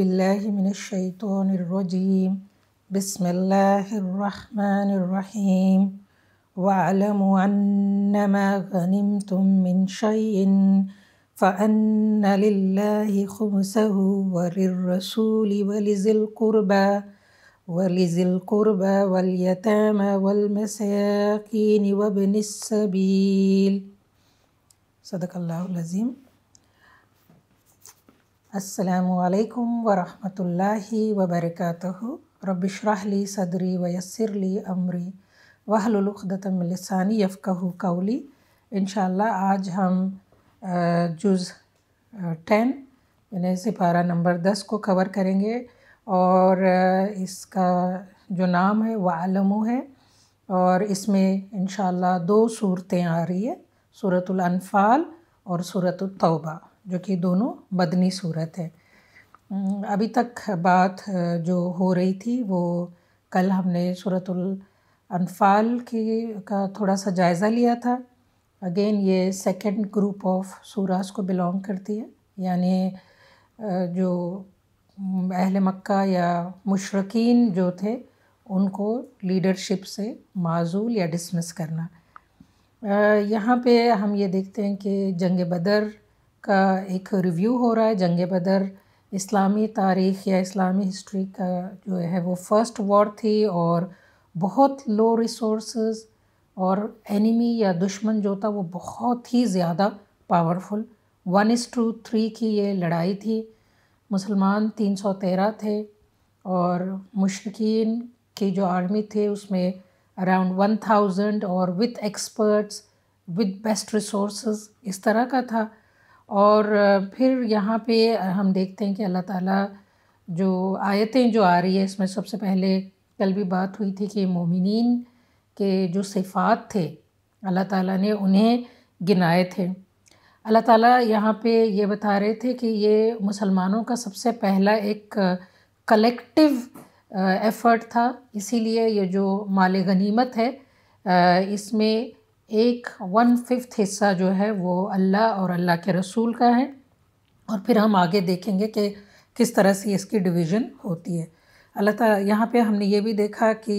باللہ من الشیطان الرجیم بسم اللہ الرحمن الرحیم وَاعْلَمُوا أَنَّمَا غَنِمْتُم مِّن شَيْءٍ فَأَنَّ لِلَّهِ خُمُسَهُ وَلِلرَّسُولِ وَلِذِي الْقُرْبَى وَالْيَتَامَى وَالْمَسَاكِينِ وَابْنِ السَّبِيلِ صدق اللہ العظیم۔ السلام علیکم ورحمۃ اللہ وبرکاتہ۔ رب اشرح لی صدری ویسر لی امری واحلل عقدۃ من لسانی یفقہوا قولی۔ انشاءاللہ آج ہم جز 10 یعنی سپارہ نمبر 10 کو کور کریں گے، اور اس کا جو نام ہے وَاعْلَمُوا ہے، اور اس میں انشاءاللہ 2 صورتیں آ رہی ہے، سورۃ الانفال اور سورۃ التوبہ، جو کہ دونوں مدنی صورت ہے۔ ابھی تک بات جو ہو رہی تھی وہ کل ہم نے سورۃ الانفال کا تھوڑا سا جائزہ لیا تھا۔ اگین یہ سیکنڈ گروپ آف سوراز کو بلانگ کرتی ہے، یعنی جو اہل مکہ یا مشرکین جو تھے ان کو لیڈرشپ سے معزول یا ڈسمس کرنا۔ یہاں پہ ہم یہ دیکھتے ہیں کہ جنگ بدر کا ایک ریویو ہو رہا ہے۔ جنگ بدر اسلامی تاریخ یا اسلامی ہسٹری کا جو ہے وہ فرسٹ وار تھی، اور بہت لو ریسورسز، اور اینیمی یا دشمن جو تھا وہ بہت ہی زیادہ پاورفل 1:3 کی یہ لڑائی تھی۔ مسلمان 313 تھے، اور مشرکین کی جو آرمی تھے اس میں اراؤنڈ 1000، اور with experts with best resources اس طرح کا تھا۔ اور پھر یہاں پہ ہم دیکھتے ہیں کہ اللہ تعالیٰ جو آیتیں جو آ رہی ہے اس میں سب سے پہلے کل بھی بات ہوئی تھی کہ مومنین کے جو صفات تھے اللہ تعالیٰ نے انہیں گنائے تھے۔ اللہ تعالیٰ یہاں پہ یہ بتا رہے تھے کہ یہ مسلمانوں کا سب سے پہلا ایک کلیکٹیو ایفرٹ تھا، اسی لیے یہ جو مال غنیمت ہے اس میں 1/5 حصہ جو ہے وہ اللہ اور اللہ کے رسول کا ہے، اور پھر ہم آگے دیکھیں گے کہ کس طرح سے اس کی ڈویژن ہوتی ہے۔ اللہ تعالیٰ یہاں پہ ہم نے یہ بھی دیکھا کہ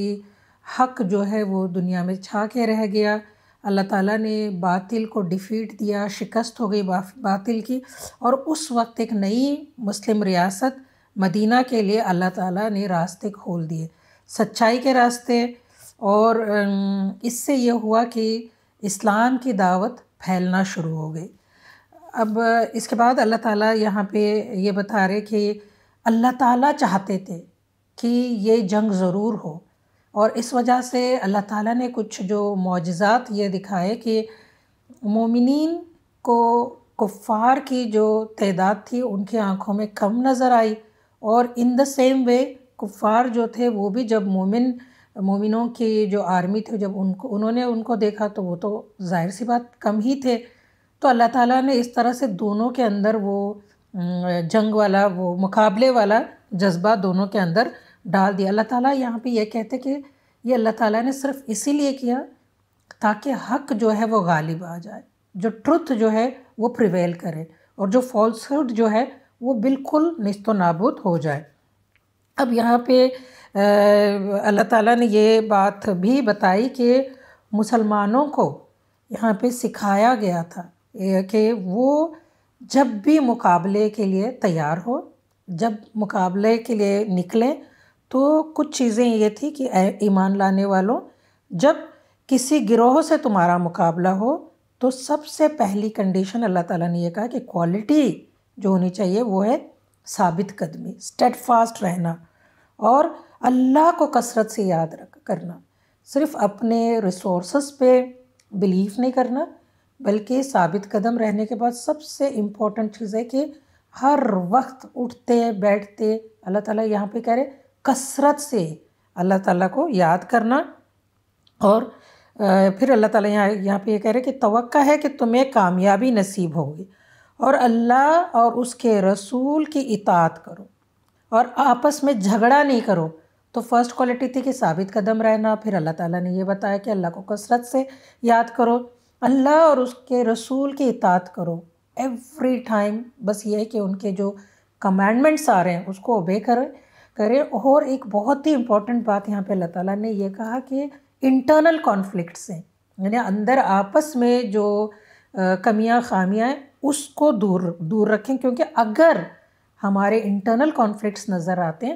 حق جو ہے وہ دنیا میں چھا کے رہ گیا۔ اللہ تعالیٰ نے باطل کو ڈیفیٹ دیا، شکست ہو گئی باطل کی، اور اس وقت ایک نئی مسلم ریاست مدینہ کے لیے اللہ تعالیٰ نے راستے کھول دیے، سچائی کے راستے، اور اس سے یہ ہوا کہ اسلام کی دعوت پھیلنا شروع ہو گئی۔ اب اس کے بعد اللہ تعالیٰ یہاں پہ یہ بتا رہے کہ اللہ تعالیٰ چاہتے تھے کہ یہ جنگ ضرور ہو، اور اس وجہ سے اللہ تعالیٰ نے کچھ جو معجزات یہ دکھائے کہ مومنین کو کفار کی جو تعداد تھی ان کی آنکھوں میں کم نظر آئی، اور ان دا سیم وے کفار جو تھے وہ بھی جب مومنوں کی جو آرمی تھی جب انہوں نے ان کو دیکھا تو وہ تو ظاہر سی بات کم ہی تھے۔ تو اللہ تعالیٰ نے اس طرح سے دونوں کے اندر وہ جنگ والا وہ مقابلے والا جذبہ دونوں کے اندر ڈال دیا۔ اللہ تعالیٰ یہاں پہ یہ کہتے کہ یہ اللہ تعالیٰ نے صرف اسی لیے کیا تاکہ حق جو ہے وہ غالب آ جائے، جو ٹروتھ جو ہے وہ پریویل کرے، اور جو فالسہڈ جو ہے وہ بالکل نیست و نابود ہو جائے۔ اب یہاں پہ اللہ تعالیٰ نے یہ بات بھی بتائی کہ مسلمانوں کو یہاں پہ سکھایا گیا تھا کہ وہ جب بھی مقابلے کے لیے تیار ہو، جب مقابلے کے لیے نکلیں تو کچھ چیزیں یہ تھی کہ ایمان لانے والوں، جب کسی گروہ سے تمہارا مقابلہ ہو تو سب سے پہلی کنڈیشن اللہ تعالیٰ نے یہ کہا کہ کوالٹی جو ہونی چاہیے وہ ہے ثابت قدمی، اسٹیڈ فاسٹ رہنا، اور اللہ کو کثرت سے یاد کرنا، صرف اپنے ریسورسز پہ بلیف نہیں کرنا، بلکہ ثابت قدم رہنے کے بعد سب سے امپورٹنٹ چیز ہے کہ ہر وقت اٹھتے بیٹھتے اللہ تعالیٰ یہاں پہ کہہ رہے کثرت سے اللہ تعالیٰ کو یاد کرنا، اور پھر اللہ تعالیٰ یہاں پہ یہ کہہ رہے کہ توقع ہے کہ تمہیں کامیابی نصیب ہوگی، اور اللہ اور اس کے رسول کی اطاعت کرو، اور آپس میں جھگڑا نہیں کرو۔ تو فرسٹ کوالٹی تھی کہ ثابت قدم رہنا، پھر اللہ تعالیٰ نے یہ بتایا کہ اللہ کو کثرت سے یاد کرو، اللہ اور اس کے رسول کی اطاعت کرو ایوری ٹائم۔ بس یہ ہے کہ ان کے جو کمانڈمنٹس آ رہے ہیں اس کو اوبے کریں. اور ایک بہت ہی امپورٹنٹ بات یہاں پہ اللہ تعالیٰ نے یہ کہا کہ انٹرنل کانفلکٹس ہیں، یعنی اندر آپس میں جو کمیاں خامیاں ہیں اس کو دور رکھیں، کیونکہ اگر ہمارے انٹرنل کانفلکٹس نظر آتے ہیں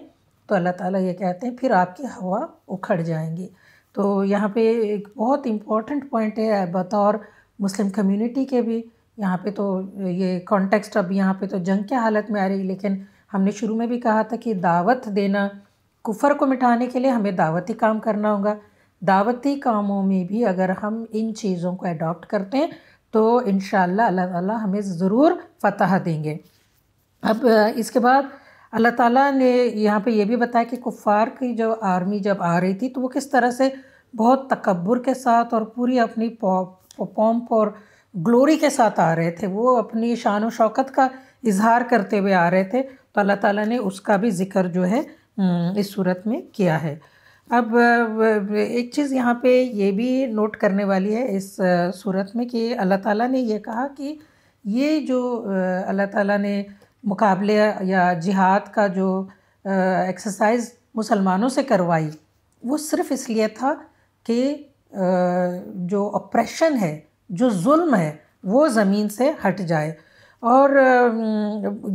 تو اللہ تعالیٰ یہ کہتے ہیں پھر آپ کی ہوا اکھڑ جائیں گی. تو یہاں پہ ایک بہت امپورٹنٹ پوائنٹ ہے بطور مسلم کمیونٹی کے بھی. یہاں پہ تو یہ کانٹیکسٹ اب یہاں پہ تو جنگ کے حالت میں آ رہی، لیکن ہم نے شروع میں بھی کہا تھا کہ دعوت دینا، کفر کو مٹانے کے لیے ہمیں دعوتی کام کرنا ہوگا. دعوتی کاموں میں بھی اگر ہم ان چیزوں کو اڈاپٹ کرتے ہیں تو انشاءاللہ اللہ تعالیٰ ہمیں ضرور فتح دیں گے. اب اس کے بعد اللہ تعالیٰ نے یہاں پہ یہ بھی بتایا کہ کفار کی جو آرمی جب آ رہی تھی تو وہ کس طرح سے بہت تکبر کے ساتھ اور پوری اپنی پومپ اور گلوری کے ساتھ آ رہے تھے، وہ اپنی شان و شوکت کا اظہار کرتے ہوئے آ رہے تھے. تو اللہ تعالیٰ نے اس کا بھی ذکر جو ہے اس صورت میں کیا ہے. اب ایک چیز یہاں پہ یہ بھی نوٹ کرنے والی ہے اس صورت میں کہ اللہ تعالیٰ نے یہ کہا کہ یہ جو اللہ تعالیٰ نے مقابلے یا جہاد کا جو ایکسرسائز مسلمانوں سے کروائی وہ صرف اس لیے تھا کہ جو اپریشن ہے، جو ظلم ہے، وہ زمین سے ہٹ جائے. اور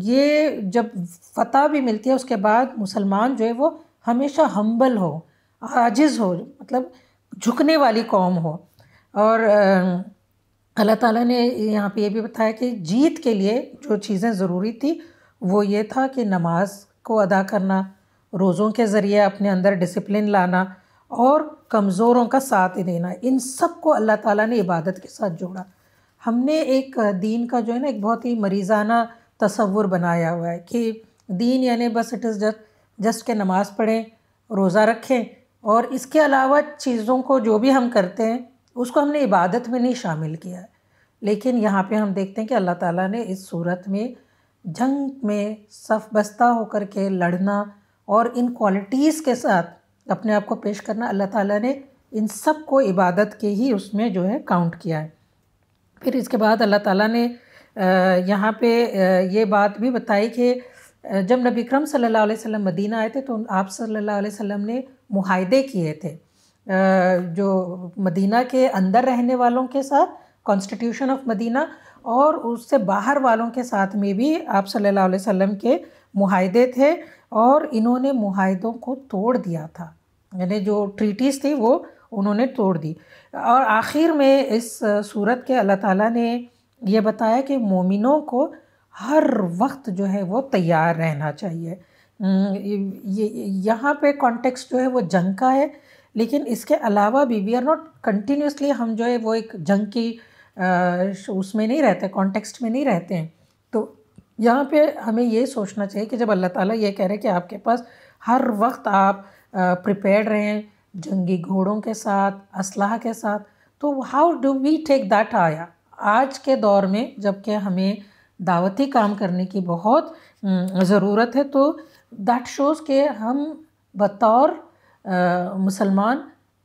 یہ جب فتح بھی ملتی ہے اس کے بعد مسلمان جو ہے وہ ہمیشہ ہمبل ہو، عاجز ہو، مطلب جھکنے والی قوم ہو. اور اللہ تعالیٰ نے یہاں پہ یہ بھی بتایا کہ جیت کے لیے جو چیزیں ضروری تھی وہ یہ تھا کہ نماز کو ادا کرنا، روزوں کے ذریعے اپنے اندر ڈسپلن لانا اور کمزوروں کا ساتھ دینا. ان سب کو اللہ تعالیٰ نے عبادت کے ساتھ جوڑا. ہم نے ایک دین کا جو ہے نا ایک بہت ہی مریضانہ تصور بنایا ہوا ہے کہ دین یعنی بس اٹ از جسٹ کہ نماز پڑھیں، روزہ رکھیں، اور اس کے علاوہ چیزوں کو جو بھی ہم کرتے ہیں اس کو ہم نے عبادت میں نہیں شامل کیا ہے. لیکن یہاں پہ ہم دیکھتے ہیں کہ اللہ تعالیٰ نے اس صورت میں جنگ میں صف بستہ ہو کر کے لڑنا اور ان کوالٹیز کے ساتھ اپنے آپ کو پیش کرنا، اللہ تعالیٰ نے ان سب کو عبادت کے ہی اس میں جو ہے کاؤنٹ کیا ہے. پھر اس کے بعد اللہ تعالیٰ نے یہاں پہ یہ بات بھی بتائی کہ جب نبی اکرم صلی اللہ علیہ وسلم مدینہ آئے تھے تو آپ صلی اللہ علیہ وسلم نے معاہدے کیے تھے جو مدینہ کے اندر رہنے والوں کے ساتھ، کانسٹیٹیوشن آف مدینہ، اور اس سے باہر والوں کے ساتھ میں بھی آپ صلی اللہ علیہ وسلم کے معاہدے تھے، اور انہوں نے معاہدوں کو توڑ دیا تھا، یعنی جو ٹریٹیز تھی وہ انہوں نے توڑ دی. اور آخر میں اس صورت کے اللہ تعالیٰ نے یہ بتایا کہ مومنوں کو ہر وقت جو ہے وہ تیار رہنا چاہیے. یہاں پہ کانٹیکسٹ جو ہے وہ جنگ کا ہے، لیکن اس کے علاوہ بھی وی آر ناٹ کنٹینیوسلی، ہم جو ہے وہ ایک جنگ کی اس میں نہیں رہتے، کانٹیکسٹ میں نہیں رہتے ہیں. تو یہاں پہ ہمیں یہ سوچنا چاہیے کہ جب اللہ تعالیٰ یہ کہہ رہے کہ آپ کے پاس ہر وقت آپ پریپیئرڈ رہیں جنگی گھوڑوں کے ساتھ، اسلحہ کے ساتھ، تو how do we take that آیا آج کے دور میں جب کہ ہمیں دعوتی کام کرنے کی بہت ضرورت ہے. تو دیٹ شوز کہ ہم بطور مسلمان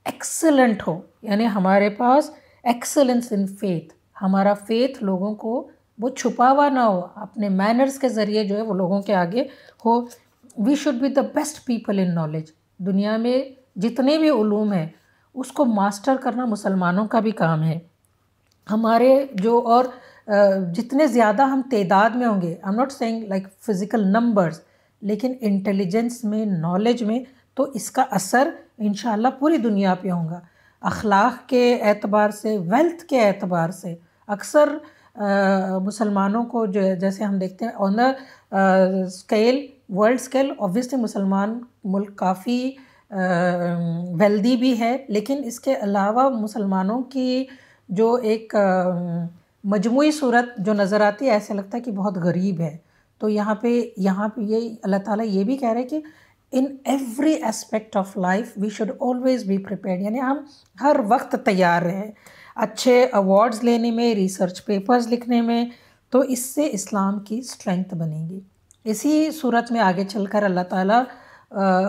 ایکسلنٹ ہو، یعنی ہمارے پاس ایکسلنس ان فیتھ، ہمارا فیتھ لوگوں کو وہ چھپا ہوا نہ ہو، اپنے مینرز کے ذریعے جو ہے وہ لوگوں کے آگے ہو. We should be the best people in knowledge. دنیا میں جتنے بھی علوم ہیں اس کو ماسٹر کرنا مسلمانوں کا بھی کام ہے. ہمارے جو اور جتنے زیادہ ہم تعداد میں ہوں گے، I am not seeing like physical numbers, لیکن انٹیلیجنس میں، نالج میں، تو اس کا اثر انشاءاللہ پوری دنیا پہ ہوگا. اخلاق کے اعتبار سے، ویلتھ کے اعتبار سے اکثر مسلمانوں کو جو جیسے ہم دیکھتے ہیں on the scale, world scale, obviously مسلمان ملک کافی ویلدی بھی ہے، لیکن اس کے علاوہ مسلمانوں کی جو ایک مجموعی صورت جو نظر آتی ہے ایسا لگتا ہے کہ بہت غریب ہے. تو یہاں پہ یہ اللہ تعالیٰ یہ بھی کہہ رہے ہیں کہ in every aspect of life we should always be prepared, یعنی ہم ہر وقت تیار رہیں اچھے ایوارڈز لینے میں، ریسرچ پیپرز لکھنے میں. تو اس سے اسلام کی اسٹرینگتھ بنے گی. اسی صورت میں آگے چل کر اللہ تعالیٰ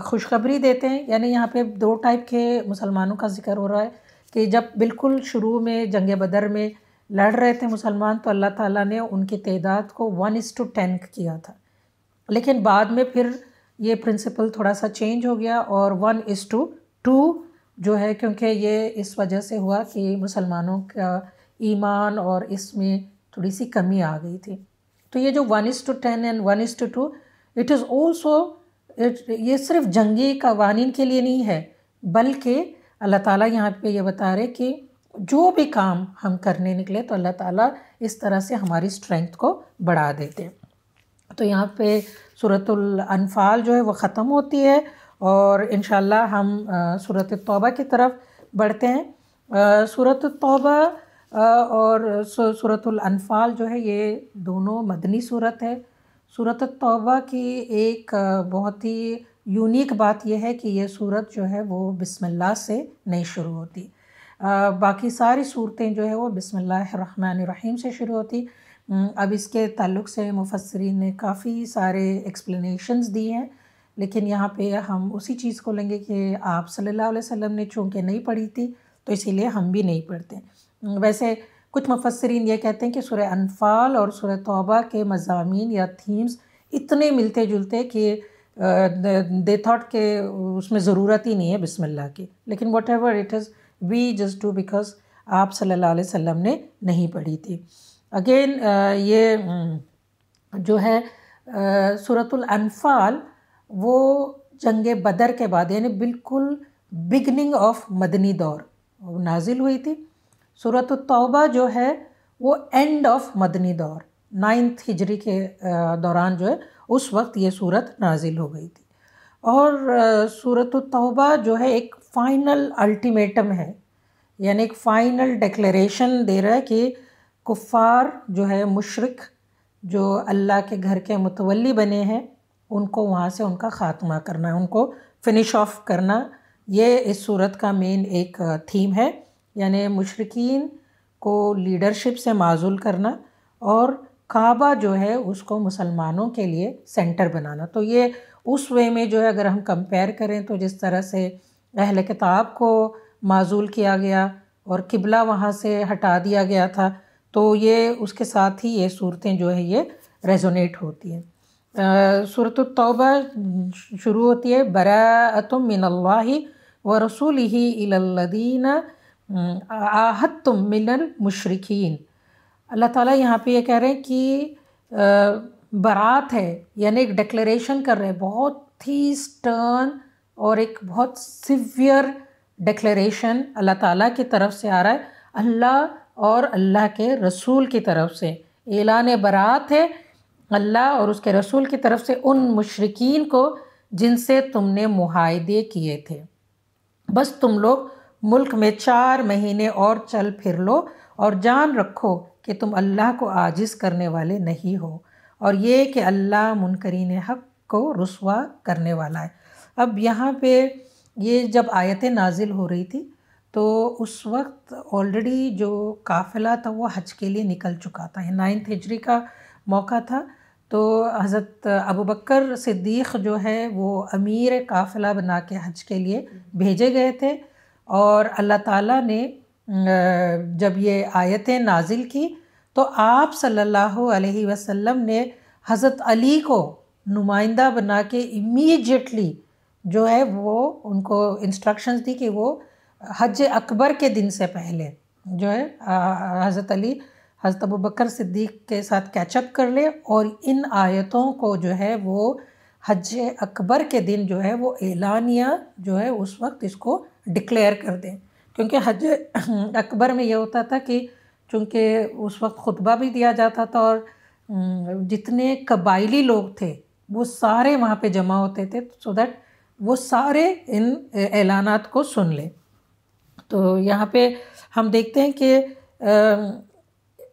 خوشخبری دیتے ہیں، یعنی یہاں پہ 2 ٹائپ کے مسلمانوں کا ذکر ہو رہا ہے کہ جب بالکل شروع میں جنگ بدر میں لڑ رہے تھے مسلمان تو اللہ تعالیٰ نے ان کی تعداد کو 1:10 کیا تھا. لیکن بعد میں پھر یہ پرنسپل تھوڑا سا چینج ہو گیا اور 1:2 جو ہے، کیونکہ یہ اس وجہ سے ہوا کہ مسلمانوں کا ایمان اور اس میں تھوڑی سی کمی آ گئی تھی. تو یہ جو 1:10 اینڈ 1:2 اٹ از آلسو، یہ صرف جنگی قوانین کے لیے نہیں ہے، بلکہ اللہ تعالیٰ یہاں پہ یہ بتا رہے کہ جو بھی کام ہم کرنے نکلے تو اللہ تعالیٰ اس طرح سے ہماری اسٹرینگتھ کو بڑھا دیتے ہیں. تو یہاں پہ سورۃ الانفال جو ہے وہ ختم ہوتی ہے اور انشاءاللہ ہم سورۃ توبہ کی طرف بڑھتے ہیں. سورۃ التوبہ اور سورۃ الانفال جو ہے یہ دونوں مدنی صورت ہے. سورۃ التوبہ کی ایک بہت ہی یونیک بات یہ ہے کہ یہ صورت جو ہے وہ بسم اللہ سے نہیں شروع ہوتی. باقی ساری صورتیں جو ہے وہ بسم اللہ الرحمن الرحیم سے شروع ہوتی. اب اس کے تعلق سے مفسرین نے کافی سارے ایکسپلینیشنز دی ہیں، لیکن یہاں پہ ہم اسی چیز کو لیں گے کہ آپ صلی اللہ علیہ وسلم نے چونکہ نہیں پڑھی تھی تو اسی لیے ہم بھی نہیں پڑھتے. ویسے کچھ مفسرین یہ کہتے ہیں کہ سورہ انفال اور سورہ توبہ کے مضامین یا تھیمز اتنے ملتے جلتے کہ دے تھاٹ کہ اس میں ضرورت ہی نہیں ہے بسم اللہ کی، لیکن whatever it is we just do because آپ صلی اللہ علیہ وسلم نے نہیں پڑھی تھی. اگین یہ جو ہے سورۃ الانفال وہ جنگ بدر کے بعد یعنی بالکل بگننگ آف مدنی دور نازل ہوئی تھی. سورۃ التوبہ جو ہے وہ اینڈ آف مدنی دور 9 ہجری کے دوران جو ہے اس وقت یہ صورت نازل ہو گئی تھی. اور سورۃ التوبہ جو ہے ایک فائنل الٹیمیٹم ہے، یعنی ایک فائنل ڈکلیریشن دے رہا ہے کہ کفار جو ہے مشرک جو اللہ کے گھر کے متولی بنے ہیں ان کو وہاں سے ان کا خاتمہ کرنا ہے، ان کو فنش آف کرنا. یہ اس صورت کا مین ایک تھیم ہے، یعنی مشرکین کو لیڈرشپ سے معزول کرنا اور کعبہ جو ہے اس کو مسلمانوں کے لیے سینٹر بنانا. تو یہ اس وے میں جو ہے اگر ہم کمپیئر کریں تو جس طرح سے اہل کتاب کو معزول کیا گیا اور قبلہ وہاں سے ہٹا دیا گیا تھا، تو یہ اس کے ساتھ ہی یہ صورتیں جو ہے یہ ریزونیٹ ہوتی ہیں. سورۃ التوبہ شروع ہوتی ہے براءۃ من اللہ ورسولہ الی الذین عاہدتم من المشرکین. اللہ تعالیٰ یہاں پہ یہ کہہ رہے ہیں کہ برات ہے، یعنی ایک ڈکلیریشن کر رہے ہیں، بہت ہی سٹرن اور ایک بہت سیویئر ڈکلیریشن اللہ تعالیٰ کی طرف سے آ رہا ہے، اللہ اور اللہ کے رسول کی طرف سے اعلان برات ہے اللہ اور اس کے رسول کی طرف سے ان مشرکین کو جن سے تم نے معاہدے کیے تھے. بس تم لوگ ملک میں 4 مہینے اور چل پھر لو اور جان رکھو کہ تم اللہ کو عاجز کرنے والے نہیں ہو، اور یہ کہ اللہ منکرین حق کو رسوا کرنے والا ہے. اب یہاں پہ یہ جب آیتیں نازل ہو رہی تھی تو اس وقت آلریڈی جو قافلہ تھا وہ حج کے لیے نکل چکا تھا، 9 ہجری کا موقع تھا. تو حضرت ابوبکر صدیق جو ہے وہ امیر قافلہ بنا کے حج کے لیے بھیجے گئے تھے، اور اللہ تعالیٰ نے جب یہ آیتیں نازل کی تو آپ صلی اللہ علیہ وسلم نے حضرت علی کو نمائندہ بنا کے امیجیٹلی جو ہے وہ ان کو انسٹرکشنز دی کہ وہ حج اکبر کے دن سے پہلے جو ہے حضرت علی حضرت ابوبکر صدیق کے ساتھ کیچ اپ کر لے اور ان آیتوں کو جو ہے وہ حج اکبر کے دن جو ہے وہ اعلانیہ جو ہے اس وقت اس کو ڈکلیئر کر دیں. کیونکہ حج اکبر میں یہ ہوتا تھا کہ چونکہ اس وقت خطبہ بھی دیا جاتا تھا اور جتنے قبائلی لوگ تھے وہ سارے وہاں پہ جمع ہوتے تھے سو دیٹ وہ سارے ان اعلانات کو سن لیں. تو یہاں پہ ہم دیکھتے ہیں کہ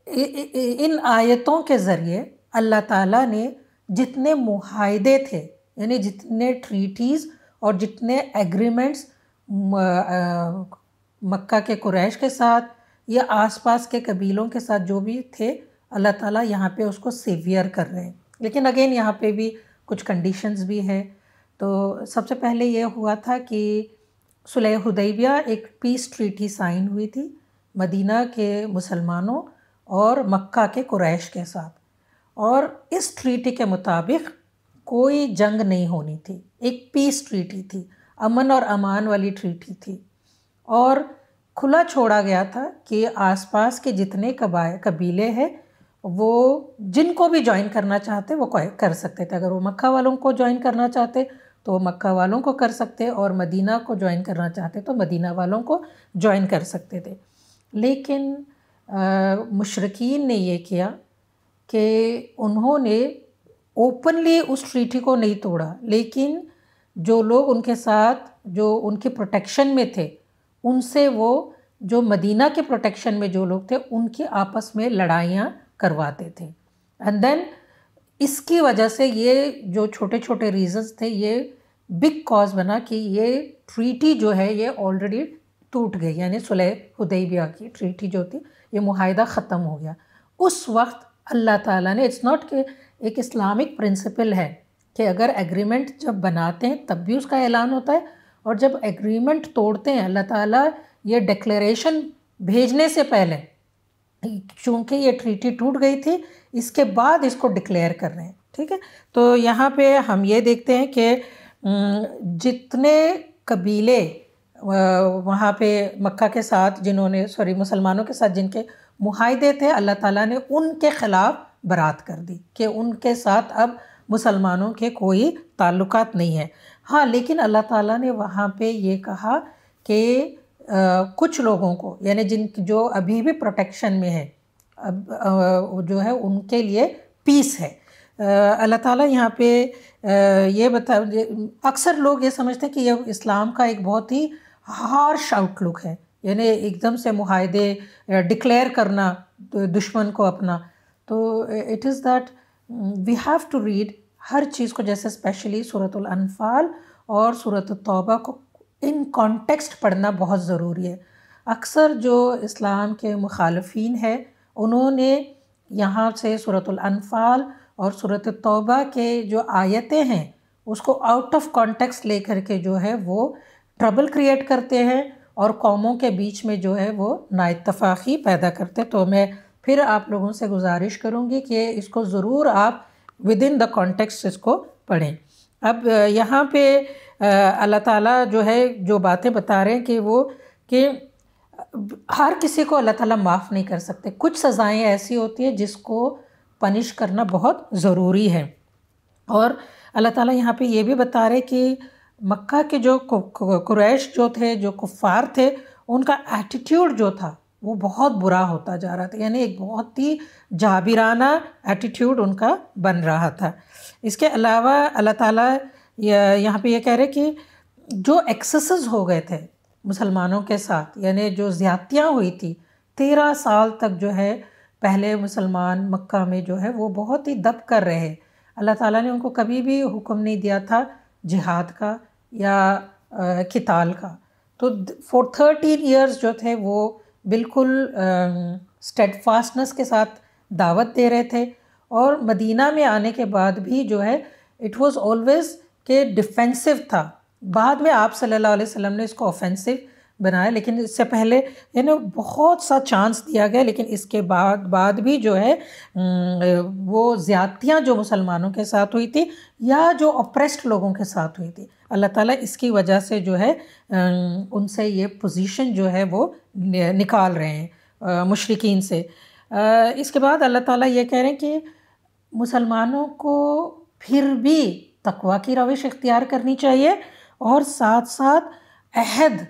ان آیتوں کے ذریعے اللہ تعالیٰ نے جتنے معاہدے تھے یعنی جتنے ٹریٹیز اور جتنے ایگریمنٹس مکہ کے قریش کے ساتھ یا آس پاس کے قبیلوں کے ساتھ جو بھی تھے اللہ تعالیٰ یہاں پہ اس کو سیویئر کر رہے ہیں. لیکن اگین یہاں پہ بھی کچھ کنڈیشنز بھی ہے. تو سب سے پہلے یہ ہوا تھا کہ صلح حدیبیہ ایک پیس ٹریٹی سائن ہوئی تھی مدینہ کے مسلمانوں اور مکہ کے قریش کے ساتھ، اور اس ٹریٹی کے مطابق کوئی جنگ نہیں ہونی تھی، ایک پیس ٹریٹی تھی، امن اور امان والی ٹریٹی تھی، اور کھلا چھوڑا گیا تھا کہ آس پاس کے جتنے قبیلے ہیں وہ جن کو بھی جوائن کرنا چاہتے وہ کر سکتے تھے. اگر وہ مکہ والوں کو جوائن کرنا چاہتے تو وہ مکہ والوں کو کر سکتے، اور مدینہ کو جوائن کرنا چاہتے تو مدینہ والوں کو جوائن کر سکتے تھے. لیکن مشرکین نے یہ کیا کہ انہوں نے اوپنلی اس ٹریٹی کو نہیں توڑا، لیکن جو لوگ ان کے ساتھ جو ان کی پروٹیکشن میں تھے ان سے وہ جو مدینہ کے پروٹیکشن میں جو لوگ تھے ان کی آپس میں لڑائیاں کرواتے تھے. اینڈ دین اس کی وجہ سے یہ جو چھوٹے چھوٹے ریزنز تھے یہ بگ کاز بنا کہ یہ ٹریٹی جو ہے یہ آلریڈی ٹوٹ گئی، یعنی صلح حدیبیہ کی ٹریٹی جو تھی یہ معاہدہ ختم ہو گیا. اس وقت اللہ تعالیٰ نے، اٹس ناٹ کہ ایک اسلامک پرنسپل ہے کہ اگر ایگریمنٹ جب بناتے ہیں تب بھی اس کا اعلان ہوتا ہے، اور جب ایگریمنٹ توڑتے ہیں اللہ تعالیٰ یہ ڈکلیریشن بھیجنے سے پہلے، چونکہ یہ ٹریٹی ٹوٹ گئی تھی اس کے بعد اس کو ڈکلیئر کر رہے ہیں. ٹھیک ہے، تو یہاں پہ ہم یہ دیکھتے ہیں کہ جتنے قبیلے وہاں پہ مکہ کے ساتھ مسلمانوں کے ساتھ جن کے معاہدے تھے، اللہ تعالیٰ نے ان کے خلاف برات کر دی کہ ان کے ساتھ اب مسلمانوں کے کوئی تعلقات نہیں ہیں. ہاں، لیکن اللہ تعالیٰ نے وہاں پہ یہ کہا کہ کچھ لوگوں کو، یعنی جو ابھی بھی پروٹیکشن میں ہے، اب جو ہے ان کے لیے پیس ہے. اللہ تعالیٰ یہاں پہ یہ اکثر لوگ یہ سمجھتے ہیں کہ یہ اسلام کا ایک بہت ہی ہارش آؤٹ لک ہے، یعنی ایک دم سے معاہدے ڈکلیئر کرنا دشمن کو اپنا. تو it is that we have to read ہر چیز کو، جیسے اسپیشلی سورۃ الانفال اور سورۃ التوبہ کو ان کانٹیکسٹ پڑھنا بہت ضروری ہے. اکثر جو اسلام کے مخالفین ہیں انہوں نے یہاں سے سورۃ الانفال اور سورۃ التوبہ کے جو آیتیں ہیں اس کو آؤٹ آف کانٹیکسٹ لے کر کے جو ہے وہ ٹربل کریٹ کرتے ہیں اور قوموں کے بیچ میں جو ہے وہ نااتفاقی پیدا کرتے. تو میں پھر آپ لوگوں سے گزارش کروں گی کہ اس کو ضرور آپ ود ان دا کانٹیکسٹ اس کو پڑھیں. اب یہاں پہ اللہ تعالیٰ جو ہے جو باتیں بتا رہے ہیں کہ ہر کسی کو اللہ تعالیٰ معاف نہیں کر سکتے. کچھ سزائیں ایسی ہوتی ہیں جس کو پنش کرنا بہت ضروری ہے. اور اللہ تعالیٰ یہاں پہ یہ بھی بتا رہے کہ مکہ کے جو قریش جو تھے، جو کفار تھے، ان کا ایٹیٹیوڈ جو تھا وہ بہت برا ہوتا جا رہا تھا، یعنی ایک بہت ہی جابرانہ ایٹیٹیوڈ ان کا بن رہا تھا. اس کے علاوہ اللہ تعالیٰ یہاں پہ یہ کہہ رہے کہ جو ایکسیسز ہو گئے تھے مسلمانوں کے ساتھ، یعنی جو زیادتیاں ہوئی تھی 13 سال تک جو ہے پہلے مسلمان مکہ میں جو ہے وہ بہت ہی دب کر رہے. اللہ تعالیٰ نے ان کو کبھی بھی حکم نہیں دیا تھا جہاد کا یا قتال کا. تو فور 13 ایئرز جو تھے وہ بالکل اسٹیڈ فاسٹنس کے ساتھ دعوت دے رہے تھے. اور مدینہ میں آنے کے بعد بھی جو ہے اٹ واز آلویز کہ ڈیفینسو تھا. بعد میں آپ صلی اللہ علیہ وسلم نے اس کو اوفینسو بنایا، لیکن اس سے پہلے یعنی بہت سا چانس دیا گیا، لیکن اس کے بعد بھی جو ہے وہ زیادتیاں جو مسلمانوں کے ساتھ ہوئی تھی یا جو اپریسڈ لوگوں کے ساتھ ہوئی تھی، اللہ تعالیٰ اس کی وجہ سے جو ہے ان سے یہ پوزیشن جو ہے وہ نکال رہے ہیں مشرکین سے. اس کے بعد اللہ تعالیٰ یہ کہہ رہے ہیں کہ مسلمانوں کو پھر بھی تقویٰ کی روش اختیار کرنی چاہیے، اور ساتھ ساتھ عہد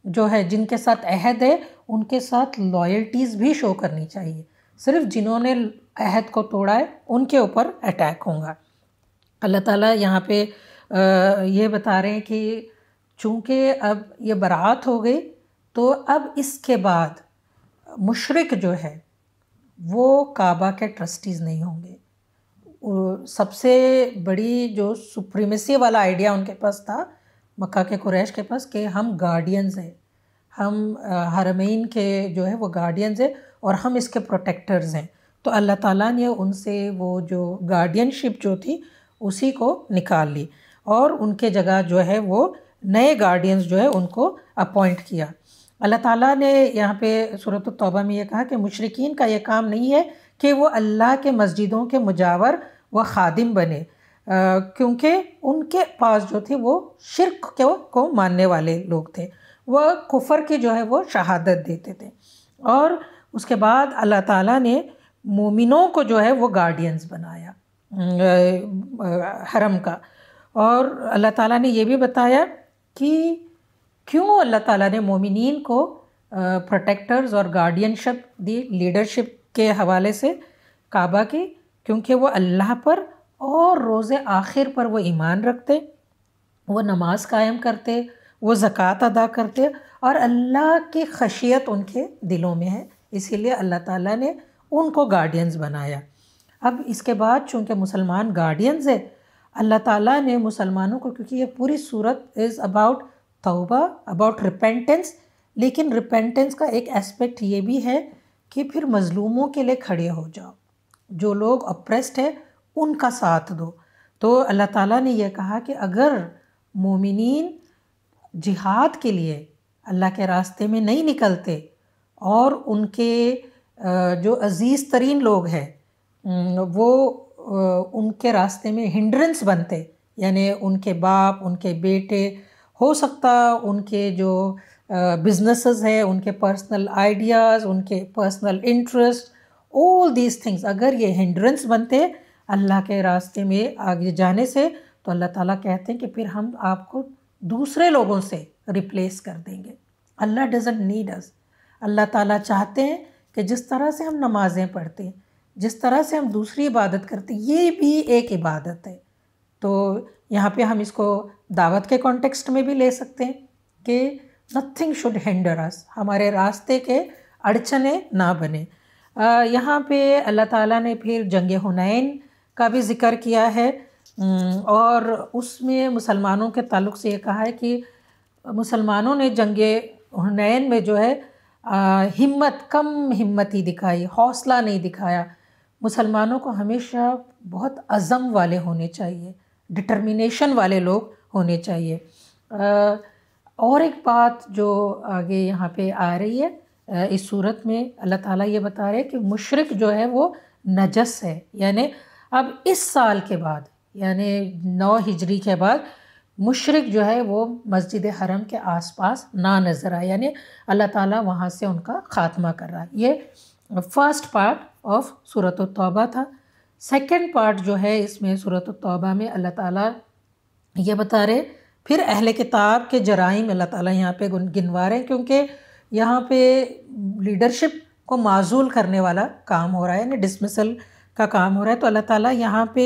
جو ہے جن کے ساتھ عہد ہے ان کے ساتھ لائلٹیز بھی شو کرنی چاہیے. صرف جنہوں نے عہد کو توڑا ہے ان کے اوپر اٹیک ہوگا. اللہ تعالیٰ یہاں پہ یہ بتا رہے ہیں کہ چونکہ اب یہ برات ہو گئی تو اب اس کے بعد مشرک جو ہے وہ کعبہ کے ٹرسٹیز نہیں ہوں گے. سب سے بڑی جو سپریمیسی والا آئیڈیا ان کے پاس تھا مکہ کے قریش کے پاس کہ ہم گارڈینز ہیں، ہم حرمین کے جو ہے وہ گارڈینز ہیں اور ہم اس کے پروٹیکٹرز ہیں. تو اللہ تعالیٰ نے ان سے وہ جو گارڈین شپ جو تھی اسی کو نکال لی اور ان کے جگہ جو ہے وہ نئے گارڈینز جو ہے ان کو اپوائنٹ کیا. اللہ تعالیٰ نے یہاں پہ سورۃ التوبہ میں یہ کہا کہ مشرکین کا یہ کام نہیں ہے کہ وہ اللہ کے مسجدوں کے مجاور و خادم بنے. کیونکہ ان کے پاس جو تھے وہ شرک کو ماننے والے لوگ تھے، وہ کفر کی جو ہے وہ شہادت دیتے تھے۔ اور اس کے بعد اللہ تعالیٰ نے مومنوں کو جو ہے وہ گارڈینز بنایا حرم کا، اور اللہ تعالیٰ نے یہ بھی بتایا کہ کیوں اللہ تعالیٰ نے مومنین کو پروٹیکٹرز اور گارڈینشپ دی لیڈرشپ کے حوالے سے کعبہ کی، کیونکہ وہ اللہ پر اور روز آخر پر وہ ایمان رکھتے، وہ نماز قائم کرتے، وہ زکوٰۃ ادا کرتے، اور اللہ کی خشیت ان کے دلوں میں ہے، اسی لیے اللہ تعالیٰ نے ان کو گارڈینز بنایا۔ اب اس کے بعد چونکہ مسلمان گارڈینز ہیں، اللہ تعالیٰ نے مسلمانوں کو، کیونکہ یہ پوری صورت از اباؤٹ توبہ، اباؤٹ ریپینٹنس، لیکن ریپینٹنس کا ایک اسپیکٹ یہ بھی ہے کہ پھر مظلوموں کے لیے کھڑے ہو جاؤ، جو لوگ اپریسڈ ہیں ان کا ساتھ دو۔ تو اللہ تعالیٰ نے یہ کہا کہ اگر مومنین جہاد کے لیے اللہ کے راستے میں نہیں نکلتے اور ان کے جو عزیز ترین لوگ ہیں وہ ان کے راستے میں ہنڈرنس بنتے، یعنی ان کے باپ، ان کے بیٹے، ہو سکتا ان کے جو بزنسز ہیں، ان کے پرسنل آئیڈیاز، ان کے personal interest, all these things اگر یہ ہنڈرنس بنتے اللہ کے راستے میں آگے جانے سے، تو اللہ تعالیٰ کہتے ہیں کہ پھر ہم آپ کو دوسرے لوگوں سے ریپلیس کر دیں گے۔ اللہ ڈزنٹ نیڈ us، اللہ تعالیٰ چاہتے ہیں کہ جس طرح سے ہم نمازیں پڑھتے ہیں، جس طرح سے ہم دوسری عبادت کرتے ہیں، یہ بھی ایک عبادت ہے۔ تو یہاں پہ ہم اس کو دعوت کے کانٹیکسٹ میں بھی لے سکتے ہیں کہ nothing should hinder us، ہمارے راستے کے اڑچنے نہ بنے۔ یہاں پہ اللہ تعالیٰ نے پھر جنگ حنین کا بھی ذکر کیا ہے، اور اس میں مسلمانوں کے تعلق سے یہ کہا ہے کہ مسلمانوں نے جنگ حنین میں جو ہے کم ہمتی دکھائی، حوصلہ نہیں دکھایا۔ مسلمانوں کو ہمیشہ بہت عزم والے ہونے چاہیے، ڈٹرمینیشن والے لوگ ہونے چاہیے۔ اور ایک بات جو آگے یہاں پہ آ رہی ہے اس صورت میں، اللہ تعالیٰ یہ بتا رہے کہ مشرک جو ہے وہ نجس ہے، یعنی اب اس سال کے بعد، یعنی 9 ہجری کے بعد مشرک جو ہے وہ مسجد حرم کے آس پاس نہ نظر آئے، یعنی اللہ تعالیٰ وہاں سے ان کا خاتمہ کر رہا ہے۔ یہ فرسٹ پارٹ آف سورۃ التوبہ تھا۔ سیکنڈ پارٹ جو ہے اس میں سورۃ التوبہ میں اللہ تعالیٰ یہ بتا رہے پھر اہل کتاب کے جرائم اللہ تعالیٰ یہاں پہ گنوا رہے ہیں، کیونکہ یہاں پہ لیڈرشپ کو معزول کرنے والا کام ہو رہا ہے، یعنی ڈسمسل کا کام ہو رہا ہے۔ تو اللہ تعالیٰ یہاں پہ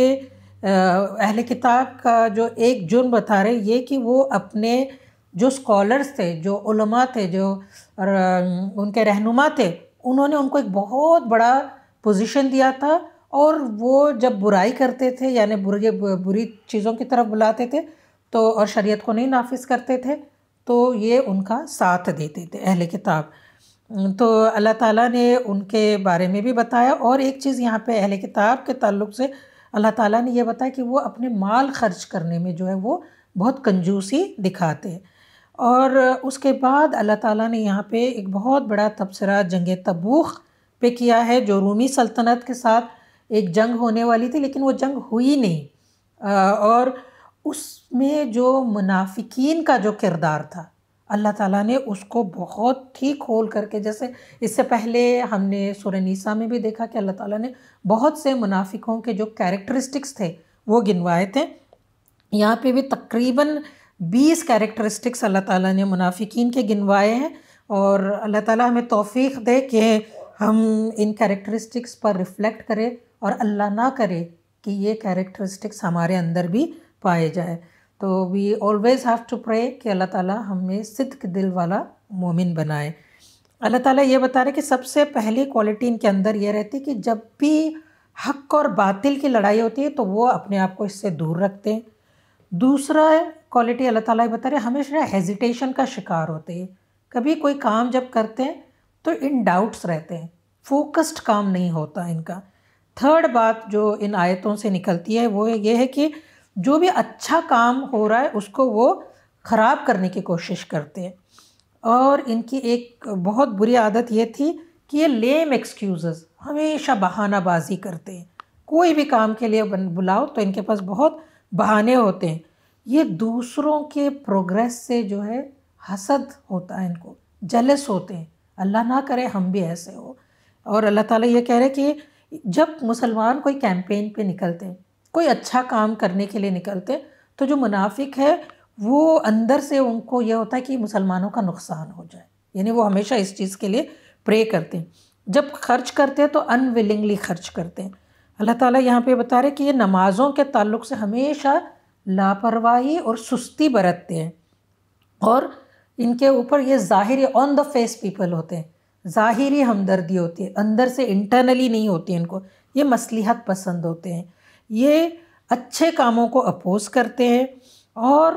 اہل کتاب کا جو ایک جرم بتا رہے یہ کہ وہ اپنے جو اسکالرس تھے، جو علماء تھے، جو ان کے رہنما تھے، انہوں نے ان کو ایک بہت بڑا پوزیشن دیا تھا، اور وہ جب برائی کرتے تھے، یعنی بری چیزوں کی طرف بلاتے تھے تو اور شریعت کو نہیں نافذ کرتے تھے، تو یہ ان کا ساتھ دیتے تھے اہل کتاب۔ تو اللہ تعالیٰ نے ان کے بارے میں بھی بتایا۔ اور ایک چیز یہاں پہ اہل کتاب کے تعلق سے اللہ تعالیٰ نے یہ بتایا کہ وہ اپنے مال خرچ کرنے میں جو ہے وہ بہت کنجوسی دکھاتے ہیں۔ اور اس کے بعد اللہ تعالیٰ نے یہاں پہ ایک بہت بڑا تبصرہ جنگ تبوک پہ کیا ہے، جو رومی سلطنت کے ساتھ ایک جنگ ہونے والی تھی، لیکن وہ جنگ ہوئی نہیں، اور اس میں جو منافقین کا جو کردار تھا اللہ تعالیٰ نے اس کو بہت ہی کھول کر کے، جیسے اس سے پہلے ہم نے سورہ نساء میں بھی دیکھا کہ اللہ تعالیٰ نے بہت سے منافقوں کے جو کیریکٹرسٹکس تھے وہ گنوائے تھے، یہاں پہ بھی تقریباً 20 کیریکٹرسٹکس اللہ تعالیٰ نے منافقین کے گنوائے ہیں، اور اللہ تعالیٰ ہمیں توفیق دے کہ ہم ان کیریکٹرسٹکس پر ریفلیکٹ کریں، اور اللہ نہ کرے کہ یہ کیریکٹرسٹکس ہمارے اندر بھی پائے جائے۔ تو we always have to pray کہ اللہ تعالیٰ ہمیں صدق دل والا مومن بنائے۔ اللہ تعالیٰ یہ بتا رہے کہ سب سے پہلی کوالٹی ان کے اندر یہ رہتی کہ جب بھی حق اور باطل کی لڑائی ہوتی ہے تو وہ اپنے آپ کو اس سے دور رکھتے ہیں۔ دوسرا کوالٹی اللہ تعالیٰ یہ بتا رہے ہمیشہ ہیزیٹیشن کا شکار ہوتے ہیں، کبھی کوئی کام جب کرتے ہیں تو ان ڈاؤٹس رہتے ہیں، فوکسڈ کام نہیں ہوتا ان کا۔ تھرڈ بات جو ان آیتوں سے نکلتی ہے وہ یہ ہے کہ جو بھی اچھا کام ہو رہا ہے اس کو وہ خراب کرنے کی کوشش کرتے ہیں۔ اور ان کی ایک بہت بری عادت یہ تھی کہ یہ لیم ایکسکیوزز، ہمیشہ بہانہ بازی کرتے ہیں، کوئی بھی کام کے لیے بلاؤ تو ان کے پاس بہت بہانے ہوتے ہیں. یہ دوسروں کے پروگریس سے جو ہے حسد ہوتا ہے، ان کو جلس ہوتے ہیں. اللہ نہ کرے ہم بھی ایسے ہو. اور اللہ تعالیٰ یہ کہہ رہے کہ جب مسلمان کوئی کیمپین پہ نکلتے ہیں، کوئی اچھا کام کرنے کے لیے نکلتے ہیں، تو جو منافق ہے وہ اندر سے ان کو یہ ہوتا ہے کہ مسلمانوں کا نقصان ہو جائے. یعنی وہ ہمیشہ اس چیز کے لیے پرے کرتے ہیں. جب خرچ کرتے ہیں تو انویلنگلی خرچ کرتے ہیں. اللہ تعالیٰ یہاں پہ بتا رہے کہ یہ نمازوں کے تعلق سے ہمیشہ لاپرواہی اور سستی برتتے ہیں، اور ان کے اوپر یہ ظاہری آن دا فیس پیپل ہوتے ہیں، ظاہری ہمدردی ہوتی ہے، اندر سے انٹرنلی نہیں ہوتی ان کو. یہ مصلحت پسند ہوتے ہیں، یہ اچھے کاموں کو اپوز کرتے ہیں، اور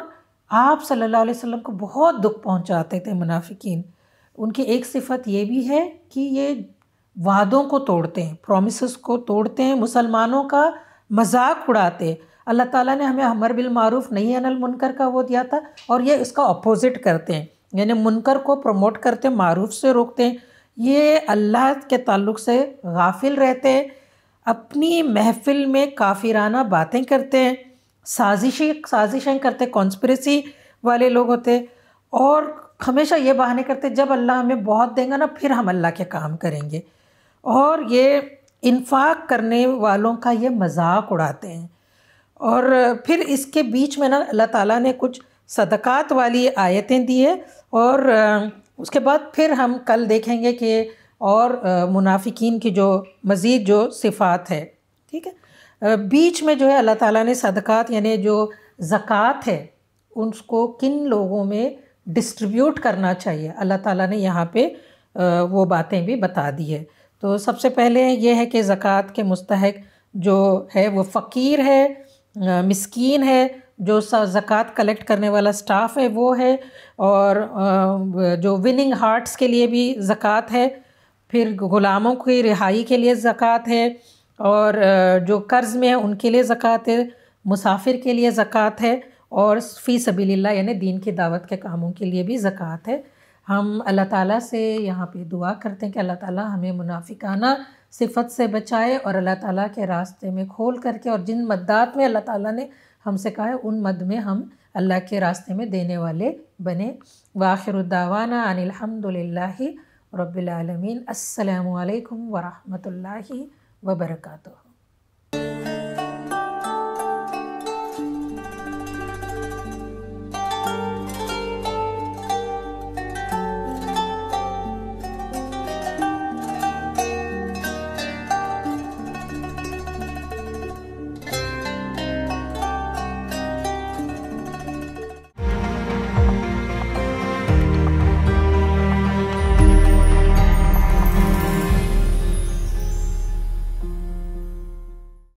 آپ صلی اللہ علیہ وسلم کو بہت دکھ پہنچاتے تھے منافقین. ان کی ایک صفت یہ بھی ہے کہ یہ وعدوں کو توڑتے ہیں، پرومسز کو توڑتے ہیں، مسلمانوں کا مذاق اڑاتے ہیں. اللہ تعالیٰ نے ہمیں امر بالمعروف نہی عن المنکر کا وہ دیا تھا، اور یہ اس کا اپوزٹ کرتے ہیں، یعنی منکر کو پروموٹ کرتے ہیں، معروف سے روکتے ہیں. یہ اللہ کے تعلق سے غافل رہتے ہیں، اپنی محفل میں کافرانہ باتیں کرتے ہیں، سازشیں کرتے، کانسپریسی والے لوگ ہوتے، اور ہمیشہ یہ بہانے کرتے جب اللہ ہمیں بہت دیں گا نا پھر ہم اللہ کے کام کریں گے. اور یہ انفاق کرنے والوں کا یہ مذاق اڑاتے ہیں. اور پھر اس کے بیچ میں نا اللہ تعالیٰ نے کچھ صدقات والی آیتیں دی ہے، اور اس کے بعد پھر ہم کل دیکھیں گے کہ اور منافقین کی جو مزید جو صفات ہے. ٹھیک ہے، بیچ میں جو ہے اللہ تعالیٰ نے صدقات یعنی جو زکوٰۃ ہے اس کو کن لوگوں میں ڈسٹریبیوٹ کرنا چاہیے، اللہ تعالیٰ نے یہاں پہ وہ باتیں بھی بتا دی ہے. تو سب سے پہلے یہ ہے کہ زکوٰۃ کے مستحق جو ہے وہ فقیر ہے، مسکین ہے، جو زکوٰۃ کلیکٹ کرنے والا سٹاف ہے وہ ہے، اور جو وننگ ہارٹس کے لیے بھی زکوٰۃ ہے، پھر غلاموں کی رہائی کے لیے زکوٰۃ ہے، اور جو قرض میں ہیں ان کے لیے زکوٰۃ ہے، مسافر کے لیے زکوٰۃ ہے، اور فی سبیل اللہ یعنی دین کی دعوت کے کاموں کے لیے بھی زکوٰۃ ہے. ہم اللہ تعالیٰ سے یہاں پہ دعا کرتے ہیں کہ اللہ تعالیٰ ہمیں منافقانہ صفت سے بچائے، اور اللہ تعالیٰ کے راستے میں کھول کر کے، اور جن مدات میں اللہ تعالیٰ نے ہم سے کہا ہے ان مد میں ہم اللہ کے راستے میں دینے والے بنے. وآخر الدعوانا ان الحمد للہ رب العالمین. السلام علیکم ورحمۃ اللہ وبرکاتہ.